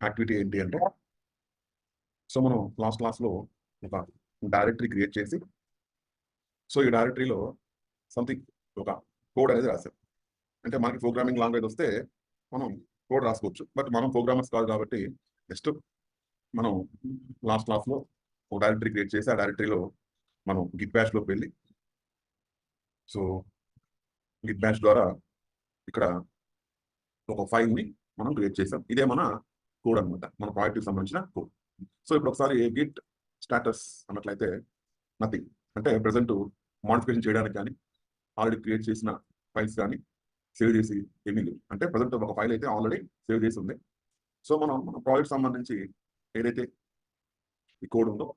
Activity ఏంటి అంటే, so మనం లాస్ట్ క్లాస్లో ఒక డైరెక్టరీ క్రియేట్ చేసి, సో ఈ డైరెక్టరీలో సంథింగ్ ఒక కోడ్ అనేది రాశాం. అంటే మనకి ప్రోగ్రామింగ్ లాంగ్వేజ్ వస్తే మనం కోడ్ రాసుకోవచ్చు, బట్ మనం ప్రోగ్రామర్స్ కాదు కాబట్టి జస్ట్ మనం లాస్ట్ క్లాస్లో ఒక డైరెక్టరీ క్రియేట్ చేసి ఆ డైరెక్టరీలో మనం గిట్ బ్యాష్లోకి వెళ్ళి, సో గిట్ బ్యాష్ ద్వారా ఇక్కడ ఒక ఫైల్ని మనం క్రియేట్ చేసాం. ఇదే మన కోడ్ అనమాట, మన ప్రాజెక్ట్కి సంబంధించిన కోడ్. సో ఇప్పుడు ఒకసారి గిట్ స్టాటస్ అన్నట్లయితే నథింగ్, అంటే ప్రజెంట్ మోడిఫికేషన్ చేయడానికి కానీ ఆల్రెడీ క్రియేట్ చేసిన ఫైల్స్ కానీ సేవ్ చేసి ఏమీ లేవు. అంటే ప్రజెంట్ ఒక ఫైల్ అయితే ఆల్రెడీ సేవ్ చేసి ఉంది. సో మనం మన ప్రాజెక్ట్ సంబంధించి ఏదైతే ఈ కోడ్ ఉందో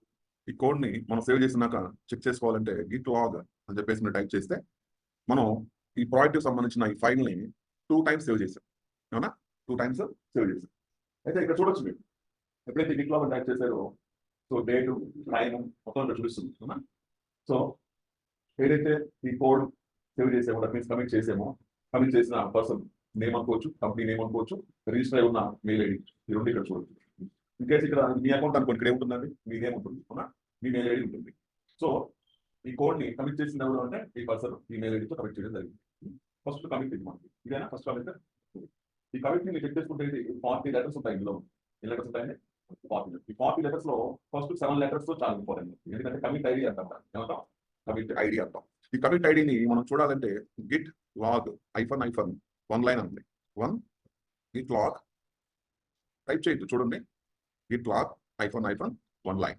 ఈ కోడ్ని మనం సేవ్ చేసినాక చెక్ చేసుకోవాలంటే గిట్ లాగ్ అని చెప్పేసి మీరు టైప్ చేస్తే మనం ఈ ప్రాజెక్ట్కి సంబంధించిన ఈ ఫైల్ని 2 times సేవ్ చేసాం. అవునా, 2 times సేవ్ చేసాం. అయితే ఇక్కడ చూడొచ్చు మీరు ఎప్పుడైతే గిట్ లాగ్ టైప్ చేశారో సో డేటు టైం మొత్తం ఇక్కడ చూపిస్తుంది. అవునా, సో ఏదైతే ఈ కోడ్ సేవ్ చేసామో దట్ మీన్స్ కమిట్ చేసామో, కమిట్ చేసిన పర్సన్ నేమ్ అనుకోవచ్చు, కంపెనీ నేమ్ అనుకోవచ్చు, రిజిస్టర్ అయి ఉన్న మెయిల్ ఐడి, ఈ రెండు ఇక్కడ చూడొచ్చు. ఇన్ కేసు ఇక్కడ మీ అకౌంట్ అనుకోండి, ఇక్కడ ఏముంటుందండి, మీ నేమ్ ఉంటుంది. అవునా, మీ మెయిల్ ఐడి ఉంటుంది. సో ఈ కోడ్ని కమిట్ చేసిన ఎవరు అంటే ఈ పర్సన్ ఈ మెయిల్ ఐడితో కమిట్ చేయడం జరిగింది. ఫస్ట్ కమిట్ ఇది మనకి, ఇదేనా ఫస్ట్ కమిట్. ఈ కమిట్ని మీరు చెక్ చేసుకుంటే ఇది 40 letters ఉంటాయి. ఇందులో ఎన్ని లెటర్స్ ఉంటాయండి, 40. ఈ 40 letters లో ఫస్ట్ 7 letters చాలా ఇంపార్టెంట్. ఎందుకంటే కమిట్ ఐడి అంటాం, ఏమంటాం, కమిట్ ఐడి అంటాం. ఈ కమిట్ ఐడిని మనం చూడాలంటే గిట్ లాగ్ -, 1 line ఉంది. 1 గిట్ లాగ్ టైప్ చేయొచ్చు. చూడండి, గిట్ లాగ్ -1 line.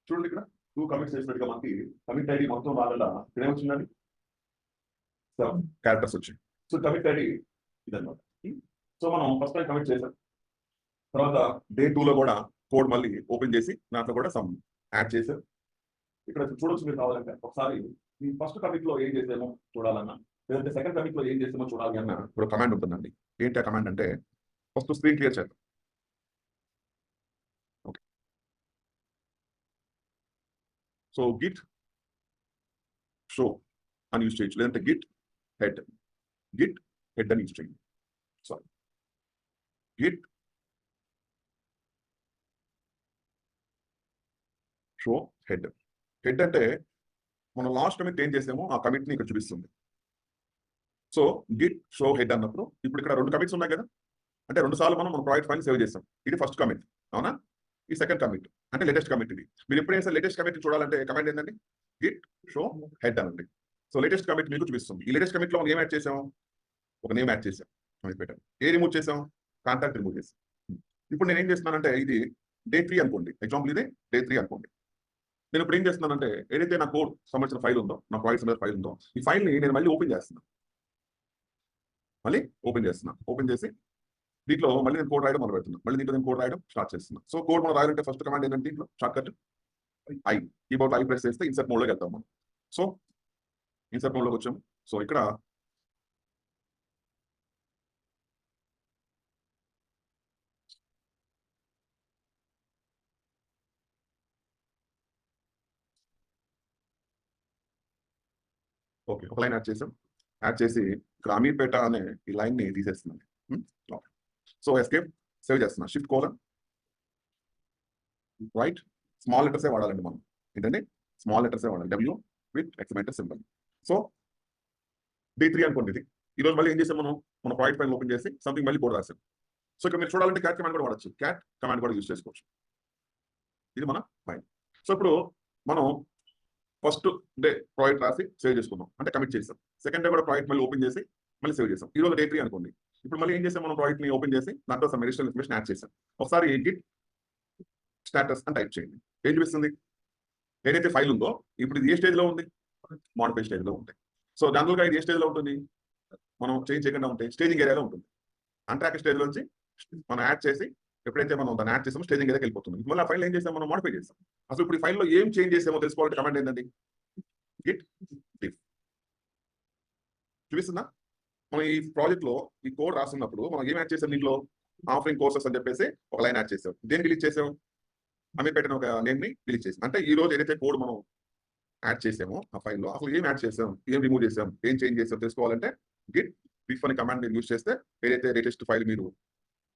చూడండి ఇక్కడ 2 కమిట్స్ చేసినట్టుగా మనకి కమిట్ ఐడి మొత్తం వాళ్ళ ఇక్కడ ఏమొచ్చిందండి, 7 characters వచ్చాయి. సో కమిట్ ఐడి ఇదన్నమాట. సో మనం ఫస్ట్ టైం కమిట్ చేసాం, తర్వాత డే 2లో కూడా కోడ్ మళ్ళీ ఓపెన్ చేసి దాంట్లో కూడా సమ్ యాడ్ చేసాం. ఇక్కడ చూడొచ్చు మీరు కావాలంటే ఒకసారి ఈ ఫస్ట్ కమిట్ లో ఏం చేసామో చూడాలన్నా, లేదంటే సెకండ్ కమిట్ లో ఏం చేసామో చూడాలి అన్న ఇప్పుడు కమాండ్ ఉంటుందండి. ఏంటి ఆ కమాండ్ అంటే, ఫస్ట్ స్క్రీన్ క్లియర్ చేద్దాం. ఓకే, సో గిట్ షో అని యూజ్ చేయొచ్చు, లేదంటే గిట్ హెడ్ అని యూజ్ చేయండి. సారీ, గిట్ షో హెడ్ అంటే మనం లాస్ట్ కమిట్ ఏం చేసామో ఆ కమిట్ని ఇక్కడ చూపిస్తుంది. సో గిట్ షో హెడ్ అన్నప్పుడు ఇప్పుడు ఇక్కడ 2 కమిట్స్ ఉన్నాయి కదా, అంటే 2 సార్లు మనం మన ప్రాజెక్ట్ ఫైల్ సేవ్ చేస్తాం. ఇది ఫస్ట్ కమిట్, అవునా. ఈ సెకండ్ కమిట్ అంటే లేటెస్ట్ కమిట్. ఇది మీరు ఎప్పుడైనా లేటెస్ట్ కమిట్ చూడాలంటే కమాండ్ ఏంటండి, గిట్ షో హెడ్ అనండి. సో లేటెస్ట్ కమిట్ మీకు చూపిస్తుంది. ఈ లేటెస్ట్ కమిట్లో మనం ఏం యాడ్ చేసాం, ఒక నేమ్ యాడ్ చేసాం, పెట్టాం. ఏ రిమూవ్ చేసాం, కాంటాక్ట్ రిమూవ్ చేసాం. ఇప్పుడు నేను ఏం చేస్తున్నానంటే ఇది డే 3 అనుకోండి, ఎగ్జాంపుల్ ఇదే డే 3 అనుకోండి. నేను ఇప్పుడు ఏం చేస్తున్నానంటే ఏదైతే నా కోడ్ సంబంధించిన ఫైల్ ఉందో, నా ప్రాజెక్ట్ సంబంధించిన ఫైల్ ఉందో, ఈ ఫైల్ని నేను మళ్ళీ ఓపెన్ చేస్తున్నాను. ఓపెన్ చేసి దీంట్లో మళ్ళీ నేను కోడ్ రాయడం మొదలు పెడుతున్నాను. మళ్ళీ దీంట్లో నేను కోడ్ రాయడం స్టార్ట్ చేస్తున్నాను. సో కోడ్ మనం రాయాలంటే ఫస్ట్ కమాండ్ ఏంటంటే దీంట్లో short cut keyboard I press చేస్తే ఇన్సర్ట్ మోడ్లోకి వెళ్తాం మనం. సో ఇన్సర్ట్ మోడ్లోకి వచ్చాము. సో ఇక్కడ ఓకే, ఒక లైన్ యాడ్ చేసి ఇక్కడ అమీర్పేట అనే ఈ లైన్ని తీసేస్తున్నాను. సో ఎస్కేప్ సేవ్ చేస్తున్నా, షిఫ్ట్ కోలన్ రైట్, స్మాల్ లెటర్సే వాడాలండి మనం. ఏంటంటే స్మాల్ లెటర్సే వాడాలి, W with ఎక్స్క్లమేటర్ symbol. So day 3 అనుకోండి. ఇది ఈరోజు మళ్ళీ ఏం చేసాం, మనం మన ప్రాజెక్ట్ ఫైల్ ఓపెన్ చేసి సంథింగ్ మళ్ళీ కోడ్ రాసాం. సో ఇక్కడ మీరు చూడాలంటే క్యాట్ కమాండ్ కూడా వాడచ్చు, క్యాట్ కమాండ్ కూడా యూజ్ చేసుకోవచ్చు. ఇది మన ఫైల్. సో ఇప్పుడు మనం ఫస్ట్ డే ప్రాజెక్ట్ రాసి సేవ్ చేసుకున్నాం, అంటే కమిట్ చేసాం. సెకండ్ డే కూడా ప్రాజెక్ట్ మళ్ళీ ఓపెన్ చేసి మళ్ళీ సేవ్ చేసాం. ఈ రోజు డే 3 అనుకోండి. ఇప్పుడు మళ్ళీ ఏం చేసాం, మనం ప్రాజెక్ట్ని ఓపెన్ చేసి దాంట్లో సమ్ అడిషనల్ ఇన్ఫర్మేషన్ యాడ్ చేసాం. ఒకసారి గిట్ స్టాటస్ అని టైప్ చేయండి. ఏం చూపిస్తుంది, ఏదైతే ఫైల్ ఉందో ఇప్పుడు ఇది ఏ స్టేజ్లో ఉంది, మోడిఫై స్టేజ్లో ఉంది. సో జనరల్గా ఇది ఏ స్టేజ్లో ఉంటుంది, మనం చేంజ్ చేయకుండా ఉంటే స్టేజింగ్ ఏరియాలో ఉంటుంది. అన్ట్రాక్ స్టేజ్లో నుంచి మనం యాడ్ చేసి ఎప్పుడైతే మనం దాన్ని యాడ్ చేసామో స్టేజింగ్ ఏరియాకి వెళ్ళిపోతుంది. మళ్ళీ ఆ ఫైల్ ఏం చేసాం, మనం మోడిఫై చేసాం. అసలు ఇప్పుడు ఈ ఫైల్లో ఏం చేంజ్ చేసామో తెలుసుకోవాలంటే కమాండ్ ఏంటండి, గిట్ డిఫ్. చూపిస్తుందా, మనం ఈ ప్రాజెక్ట్లో ఈ కోడ్ రాస్తున్నప్పుడు మనం ఏం యాడ్ చేసాం, దీంట్లో ఆఫరింగ్ కోర్సెస్ అని చెప్పేసి ఒక లైన్ యాడ్ చేసాం. దేన్ని డిలీట్ చేసాం, అమీర్పేట ఒక నేమ్ని డిలీట్ చేసాం. అంటే ఈ రోజు ఏదైతే కోడ్ మనం యాడ్ చేసామో ఆ ఫైల్లో అసలు ఏం యాడ్ చేసాం, ఏం రిమూవ్ చేసాం, ఏం చేంజ్ చేసాం తెలుసుకోవాలంటే గిట్ డిఫ్ అనే కమాండ్ మీరు యూజ్ చేస్తే ఏదైతే లేటెస్ట్ ఫైల్ మీరు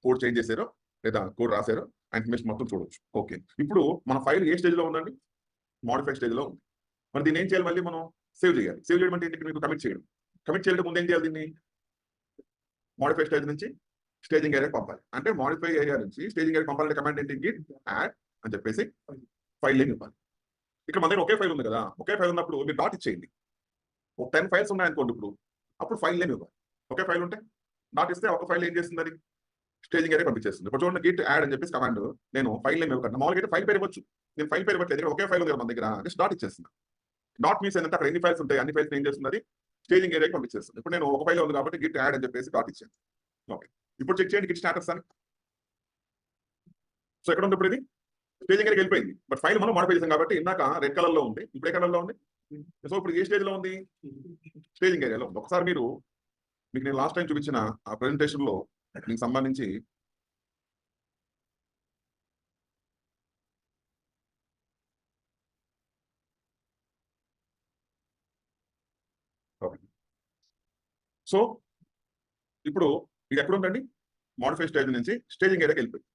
కోడ్ చేంజ్ చేశారో లేదా కోడ్ రాశారో ఆ ఇన్ఫర్మేషన్ మొత్తం చూడొచ్చు. ఓకే, ఇప్పుడు మన ఫైల్ ఏ స్టేజ్లో ఉందండి? మాడిఫై స్టేజ్లో ఉంది. మరి దీన్ని ఏం చేయాలి? మళ్ళీ మనం సేవ్ చేయాలి. సేవ్ చేయడం అంటే ఏంటి? మీకు కమిట్ చేయడం. కమిట్ చేయడం ముందు ఏం చేయాలి? దీన్ని మాడిఫై స్టేజ్ నుంచి స్టేజింగ్ ఏరియాకి పంపాలి. అంటే మాడిఫై ఏరియా నుంచి స్టేజింగ్ ఏరియా పంపాలంటే కమాండ్ ఏంటి? గిట్ యాడ్ అని చెప్పేసి ఫైల్ నేమ్ ఇవ్వాలి. ఇక్కడ మన దగ్గర ఒకే ఫైల్ ఉంది కదా, ఒకే ఫైల్ ఉన్నప్పుడు మీరు డాట్ ఇచ్చేయండి. ఒక 10 ఫైల్స్ ఉన్నాయనుకోండి ఇప్పుడు, అప్పుడు ఫైల్ నేమ్ ఇవ్వాలి. ఒకే ఫైల్ ఉంటే డాట్ ఇస్తే ఒక ఫైల్ ఏం చేస్తుంది? అది స్టేజింగ్ ఏరియా పంపించేస్తుంది. ఇప్పుడు చూడండి, గిట్ యాడ్ అని చెప్పేసి కమాండ్ నేను ఫైల్ నేమ్ ఇవ్వకుండా మామూలుగా అయితే ఫైల్ పేరు ఇవ్వచ్చు. నేను ఫైల్ పేరు ఇవ్వట్లేదు, ఒకే ఫైల్ ఉంది కదా మన దగ్గర, జస్ట్ డాట్ ఇచ్చేస్తుంది. డాట్ మీన్స్ ఏంటంటే అక్కడ ఎన్ని ఫైల్స్ ఉంటాయి, అన్ని ఫైల్స్ ఏం చేస్తుంది? అది స్టేజింగ్ ఏరియాకి పంపించేస్తుంది. ఇప్పుడు నేను ఒక ఫైల్ ఉంది కాబట్టి గిట్ యాడ్ అని చెప్పేసి డాట్ ఇచ్చాను. ఓకే, ఇప్పుడు చెక్ చేయండి గిట్ స్టాటస్ అని. సో ఎక్కడ ఉంది ఇప్పుడు? ఇది స్టేజింగ్ ఏరియాకి వెళ్ళిపోయింది. బట్ ఫైల్ మనం మాడిఫై చేసాం కాబట్టి ఇందాక రెడ్ కలర్ లో ఉంది, ఇప్పుడు ఏ కలర్ లో ఉంది? సో ఇప్పుడు ఏ స్టేజ్ లో ఉంది? స్టేజింగ్ ఏరియాలో ఉంది. ఒకసారి మీకు నేను లాస్ట్ టైం చూపించిన ఆ ప్రెజెంటేషన్ లో దీనికి సంబంధించి సో ఇప్పుడు ఇది ఎక్కడ ఉందండి? మాడిఫై స్టేజ్ నుంచి స్టేజింగ్ ఏరియాకి వెళ్ళిపోయింది.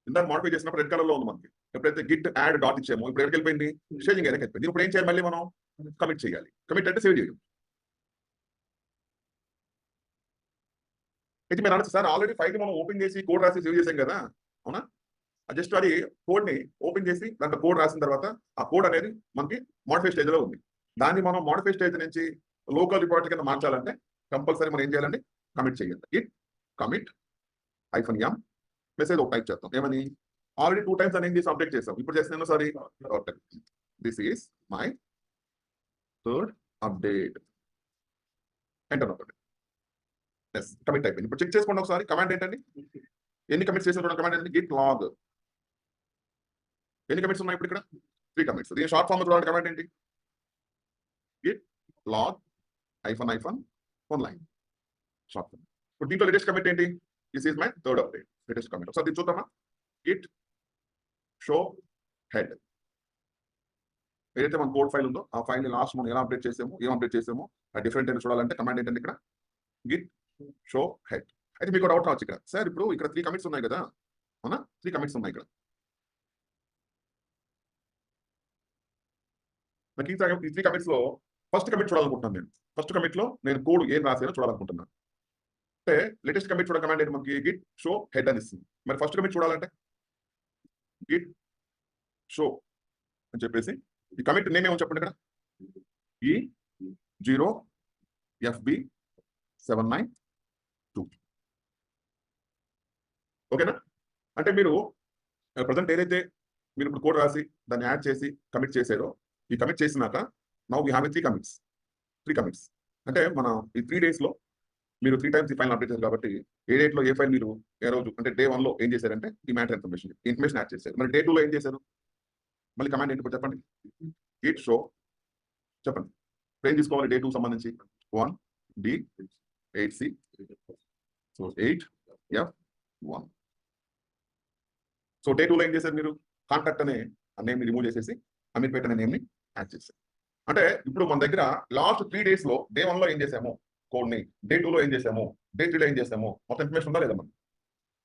ఇందాక మాడిఫై చేసినప్పుడు రెడ్ కలర్ లో ఉంది మనకి. ఎప్పుడైతే గిట్ యాడ్ డాట్ ఇచ్చామో ఇప్పుడు ఎక్కడికి వెళ్ళిపోయింది? స్టేజింగ్ ఏరియాకి వెళ్ళిపోయింది. ఇప్పుడు ఏం చేయాలి? మళ్ళీ మనం కమిట్ చేయాలి. కమిట్ అంటే సేవ్ చేయడం. అయితే మీరు అనొచ్చు, సార్ ఆల్రెడీ ఫైల్ మనం ఓపెన్ చేసి కోడ్ రాసి సేవ్ చేసాం కదా, అవునా? జస్ట్ అది కోడ్ ని ఓపెన్ చేసి దాంట్లో కోడ్ రాసిన తర్వాత ఆ కోడ్ అనేది మనకి మాడిఫై స్టేజ్ లో ఉంది. దాన్ని మనం మాడిఫై స్టేజ్ నుంచి లోకల్ రిపోర్ట్ కింద మార్చాలంటే కంపల్సరీ మనం ఏం చేయాలండి? కమిట్ చేయాలి. గిట్ కమిట్ -m మెసేజ్ ఒక టైప్ చేస్తాం. ఏమని? ఆల్రెడీ 2 టైమ్స్ అనేది అప్డేట్ చేసాం. ఇప్పుడు చేస్తున్నాను, sorry, this is my third update. Enter నొక్కండి. ఎస్, కమిట్ అయిపోయింది. ఇప్పుడు చెక్ చేసుకోండి ఒకసారి. కమాండ్ ఏంటండి? ఎన్ని కమిట్స్ చేసిన కమాండ్ ఏంటండి? Git log. ఎన్ని కమిట్స్ ఉన్నాయి ఇప్పుడు ఇక్కడ? 3 కమిట్స్. దీని షార్ట్ ఫామ్ చూడండి. కమాండ్ ఏంటి? Git log -1 line short form. ఇప్పుడు దీంట్లో లేటెస్ట్ కమిట్ ఏంటి? This is my third update. Latest commit. ఒకసారి దీన్ని చూద్దామా? Git show head. ఏదైతే మన కోడ్ ఫైల్ ఉందో ఆ ఫైల్ ని లాస్ట్ మనం ఎలా అప్డేట్ చేసామో, ఏం అప్డేట్ చేసామో ఆ డిఫరెంట్ అని చూడాలంటే కమాండ్ ఏంటంటే ఇక్కడ గిట్ షో హెడ్. అయితే మీకు డౌట్ రావచ్చు ఇక్కడ, సార్ ఇప్పుడు ఇక్కడ 3 కమిట్స్ ఉన్నాయి కదా, అవునా? 3 కమిట్స్ ఉన్నాయి ఇక్కడ. నాకు ఈ 3 కమిట్స్ లో ఫస్ట్ కమిట్ చూడాలనుకుంటున్నాను నేను. ఫస్ట్ కమిట్ లో నేను కోడ్ ఏం రాసానో చూడాలనుకుంటున్నాను. అంటే లేటెస్ట్ కమిట్ చూడ కమాండ్ ఏంటి? మనకి గిట్ షో హెడ్ అని ఇస్తుంది. మరి ఫస్ట్ కమిట్ చూడాలంటే గిట్ షో అని చెప్పేసి ఈ కమిట్ నేమ్ ఏమో చెప్పండి ఇక్కడ. E0FB792. ఓకేనా? అంటే మీరు ప్రజెంట్ ఏదైతే మీరు ఇప్పుడు కోడ్ రాసి దాన్ని యాడ్ చేసి కమిట్ చేసారో, ఈ కమిట్ చేసినాక now we have 3 commits. 3 commits అంటే మన ఈ 3 days లో మీరు 3 టైమ్స్ ఈ ఫైల్ అప్డేట్ చేశారు కాబట్టి ఏ డేట్ లో ఏ ఫైల్ మీరు ఏ రోజు అంటే డే 1 లో ఏం చేశారంటే ఈ మ్యాటర్ ఇన్ఫర్మేషన్ యాడ్ చేశారు. మరి డే 2 లో ఏం చేశారు? మళ్ళీ కమాండ్ ఏంటి చెప్పండి? గిట్ షో చెప్పండి. ఏం తీసుకోవాలి డే 2 సంబంధించి? 1D8C. So 8F1. So day 2 లో ఏం చేశారు మీరు? కాంటాక్ట్ అనే నేమ్ ని రిమూవ్ చేసేసి అమీర్పేట్ అనే నేమ్ ని యాడ్ చేశారు. అంటే ఇప్పుడు మన దగ్గర లాస్ట్ 3 days లో డే 1 లో ఏం చేసాము కోడ్ ని, డే 2 లో ఏం చేసాము, డే 3 లో ఏం చేసాము, మొత్తం ఇన్ఫర్మేషన్ ఉందా లేదా మనం?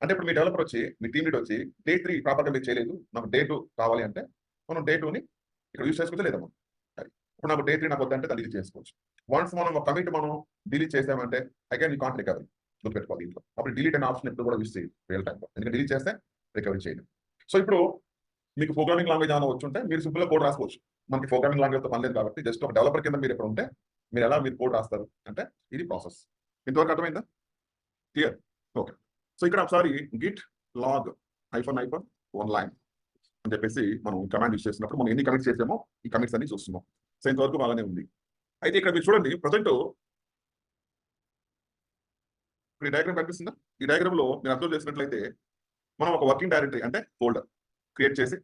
అంటే ఇప్పుడు మీ డెవలపర్ వచ్చి, మీ టీమ్ లీడ్ వచ్చి డే 3 ప్రాపర్గా మీరు చేయలేదు, నాకు డే 2 కావాలి అంటే మనం డే 2ని ఇక్కడ యూజ్ చేసుకుంటే లేదా మనం ఇప్పుడు నాకు డే 3 నాకు వద్దంటే దాన్ని డిలీట్ చేసుకోవచ్చు. వన్స్ మనం ఒక కమిట్ మనం డిలీట్ చేసామంటే అగైన్ యూ కాంట్ రికవరీ. గుర్తుపెట్టుకోవాలి దీంట్లో. అప్పుడు డిలీట్ అనే ఆప్షన్ ఎప్పుడు కూడా యూజ్ చేయాలి రియల్ టైంలో, ఎందుకంటే డిలీట్ చేస్తే రికవరీ చేయడం. సో ఇప్పుడు మీకు ప్రోగ్రామింగ్ లాంగ్వేజ్ ఏమైనా వచ్చుంటే మీరు సింపుల్గా కోడ్ రాసుకోవచ్చు. మనకి ప్రోగ్రామింగ్ లాంగ్వేజ్తో పని లేదు కాబట్టి జస్ట్ ఒక డెవలపర్ కింద మీరు ఇక్కడ ఉంటే మీరు ఎలా మీరు కోడ్ రాస్తారు అంటే ఇది ప్రాసెస్. ఇంతవరకు అర్థమైందా? క్లియర్? ఓకే. సో ఇక్కడ ఒకసారి గిట్ లాగ్ -1 లైన్ అని చెప్పేసి మనం కమాండ్ యూజ్ చేసినప్పుడు మనం ఎన్ని కమిట్స్ చేసామో ఈ కమిట్స్ అన్ని చూస్తున్నాం. సో ఇంతవరకు బాగానే ఉంది. అయితే ఇక్కడ మీరు చూడండి, ప్రజెంట్ ఈ డయాగ్రామ్ కనిపిస్తుందా? ఈ డయాగ్రామ్ లో మీరు అబ్జర్వ్ చేసినట్లయితే మనం ఒక వర్కింగ్ డైరెక్టరీ అంటే ఫోల్డర్ క్రియేట్ చేసి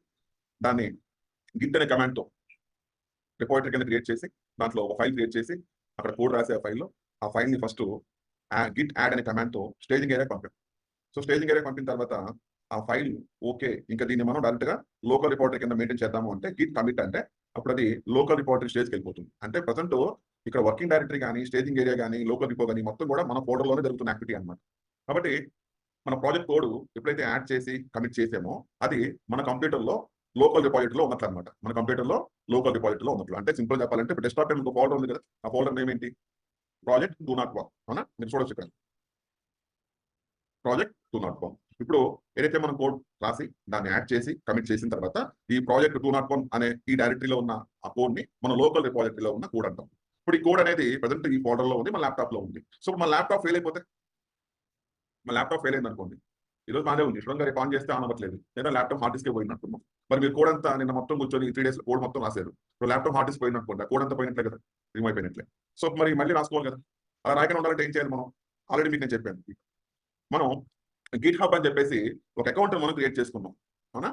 దాన్ని గిట్ అనే కమాండ్తో రిపోజిటరీ కింద క్రియేట్ చేసి దాంట్లో ఒక ఫైల్ క్రియేట్ చేసి అక్కడ కోడ్ రాసే ఆ ఫైల్ని ఫస్ట్ గిట్ యాడ్ అనే కమాండ్తో స్టేజింగ్ ఏరియాకి పంపాం. సో స్టేజింగ్ ఏరియాకి పంపిన తర్వాత ఆ ఫైల్ ఓకే, ఇంకా దీన్ని మనం డైరెక్ట్గా లోకల్ రిపోజిటరీ కింద మెయింటైన్ చేద్దాము అంటే గిట్ కమిట్ అంటే అప్పుడు అది లోకల్ రిపోజిటరీ స్టేజ్కి వెళ్ళిపోతుంది. అంటే ప్రజెంట్ ఇక్కడ వర్కింగ్ డైరెక్టరీ కానీ స్టేజింగ్ ఏరియా కానీ లోకల్ రిపో కానీ మొత్తం కూడా మన ఫోల్డర్లోనే జరుగుతున్న యాక్టివిటీ అనమాట. కాబట్టి మన ప్రాజెక్ట్ కోడ్ ఎప్పుడైతే యాడ్ చేసి కమిట్ చేసామో అది మన కంప్యూటర్లో లోకల్ రిపాజిటరీలో ఉన్నట్లు అనమాట. మన కంప్యూటర్లో లోకల్ రిపాజిటరీలో ఉన్నట్లు. అంటే సింపుల్ చెప్పాలంటే ఇప్పుడు డెస్క్టాప్ ఇంకో ఫోల్డర్ ఉంది కదా, ఆ ఫోల్డర్ నేమ్ ఏంటి? ప్రాజెక్ట్ 201. అవునా? మీరు చూడొచ్చు ఇక్కడ ప్రాజెక్ట్ 201. ఇప్పుడు ఏదైతే మనం కోడ్ రాసి దాన్ని యాడ్ చేసి కమిట్ చేసిన తర్వాత ఈ ప్రాజెక్ట్ 201 అనే ఈ డైరెక్టరీలో ఉన్న ఆ కోడ్ ని మన లోకల్ రిపాజిటరీలో ఉన్న కోడ్ అంటాం. ఇప్పుడు ఈ కోడ్ అనేది ప్రజెంట్ ఈ ఫోల్డర్ లో ఉంది, మన ల్యాప్టాప్ లో ఉంది. సో మన ల్యాప్టాప్ ఫెయిల్ అయిపోతే, మన ల్యాప్టాప్ ఫెయిల్ అయింది అనుకోండి, ఈరోజు బాగానే ఉంది, సడన్ గా రేపు ఆన్ చేస్తే ఆన్ అవ్వట్లేదు, లేదా ల్యాప్టాప్ హార్డ్ డిస్క్ పోయినట్టున్నాం. మరి మీరు కోడ్ అంతా నిన్న మొత్తం కూర్చొని 3 days కోడ్ మొత్తం రాశారు, ఇప్పుడు ల్యాప్టాప్ హార్డ్ డిస్క్ పోయినట్టుకోండి, కోడ్ అంతా పోయినట్లే కదా, రిమూవ్ అయిపోయినట్లే. సో మరి మళ్ళీ రాసుకోవాలి కదా. అలా రాయకుండా ఉండాలంటే ఏం చేయాలి మనం? ఆల్రెడీ మీకు నేను చెప్పాను, మనం గిట్ హబ్ అని చెప్పేసి ఒక అకౌంట్ మనం క్రియేట్ చేసుకున్నాం. అవునా?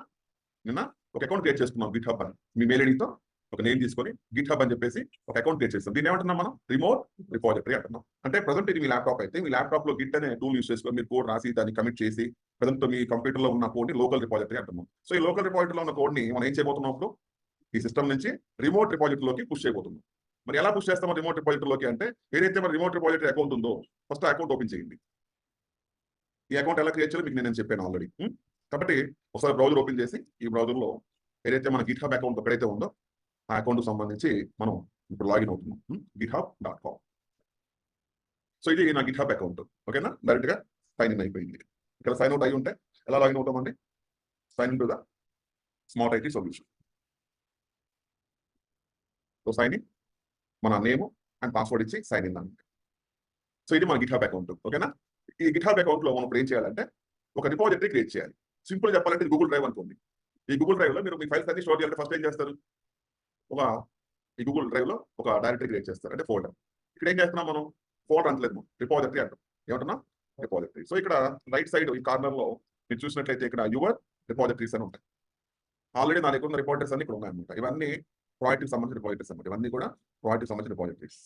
నిన్న ఒక అకౌంట్ క్రియేట్ చేసుకున్నాం గిట్ హబ్ అని. మీ మెయిల్ ఐడితో ఒక నేమ్ తీసుకొని గిట్ హబ్ అని చెప్పేసి ఒక అకౌంట్ క్రియేట్ చేస్తాం. దీన్ని ఏమంటున్నాం మనం? రిమోట్ రిపాజిటరీ అంటున్నాం. అంటే ప్రజెంట్ ఇది మీ ల్యాప్టాప్ అయితే మీ ల్యాప్టాప్ లో గిట్ అనే టూల్ యూస్ చేసుకొని మీరు కోడ్ రాసి దాన్ని కమిట్ చేసి ప్రజెంట్ మీ కంప్యూటర్ లో ఉన్న కోడ్ ని లోకల్ రిపాజిటరీ అంటున్నాం. సో ఈ లోకల్ రిపాజిటరీలో ఉన్న కోడ్ ని మనం ఏం చేయబోతున్నాం? ఇప్పుడు ఈ సిస్టమ్ నుంచి రిమోట్ రిపాజిటరీలోకి పుష్ చేయబోతున్నాం. మరి ఎలా పుష్ చేస్తామో రిమోట్ రిపాజిటరీలోకి అంటే, ఏదైతే మన రిమోట్ రిపాజిటరీ అకౌంట్ ఉందో ఫస్ట్ అకౌంట్ ఓపెన్ చేయండి. ఈ అకౌంట్ ఎలా క్రియేట్ చేయాలో మీకు నేను చెప్పాను ఆల్రెడీ. కాబట్టి ఒకసారి బ్రౌజర్ ఓపెన్ చేసి ఈ బ్రౌజర్ లో ఏదైతే మన గిట్ హబ్ అకౌంట్ ఎక్కడైతే ఉందో ఆ అకౌంట్ సంబంధించి మనం ఇప్పుడు లాగిన్ అవుతున్నాం. github.com. సో ఇది నా గిట్ హబ్ అకౌంట్. ఓకేనా? డైరెక్ట్ గా సైన్ ఇన్ అయిపోయింది. ఇక్కడ సైన్ అవుట్ అయి ఉంటే ఎలా లాగిన్ అవుతామండి? Sign in to the smart IT solution. So sign in, మన నేమ్ అండ్ పాస్వర్డ్ ఇచ్చి సైన్ ఇన్ అండి. సో ఇది మన గిట్ హబ్ అకౌంట్. ఓకేనా? ఈ గిట్ హబ్ అకౌంట్ లో మనం ఇప్పుడు ఏం చేయాలంటే ఒక రిపాజిటరీ క్రియేట్ చేయాలి. సింపుల్ చెప్పాలంటే గూగుల్ డ్రైవ్ అనుకోండి. ఈ గూగుల్ డ్రైవ్ లో మీరు మీ ఫైల్స్ అన్ని స్టోర్ చేయాలంటే ఫస్ట్ ఏం చేస్తారు? ఈ గూగుల్ డ్రైవ్ లో ఒక డైరెక్టరీ క్రియేట్ చేస్తారు, అంటే ఫోల్డర్. ఇక్కడ ఏం చేస్తున్నాం మనం? ఫోల్డర్ అంటలేదు, రిపాజిటరీ అంటాం. ఏమంటున్నా? రిపాజిటరీ. సో ఇక్కడ రైట్ సైడ్ ఈ కార్నర్ లో మీరు చూసినట్లయితే ఇక్కడ యువర్ రిపాజిటరీస్ అని ఉంటాయి. ఆల్రెడీ నా దగ్గర ఉన్న రిపాజిటరీస్ అన్ని ఇక్కడ ఉన్నాయన్నమాట. ఇవన్నీ ప్రాజెక్ట్కి సంబంధించిన రిపాజిటరీస్ అన్నమాట. ఇవన్నీ కూడా ప్రాజెక్ట్కి సంబంధించిన రిపాజిటరీస్.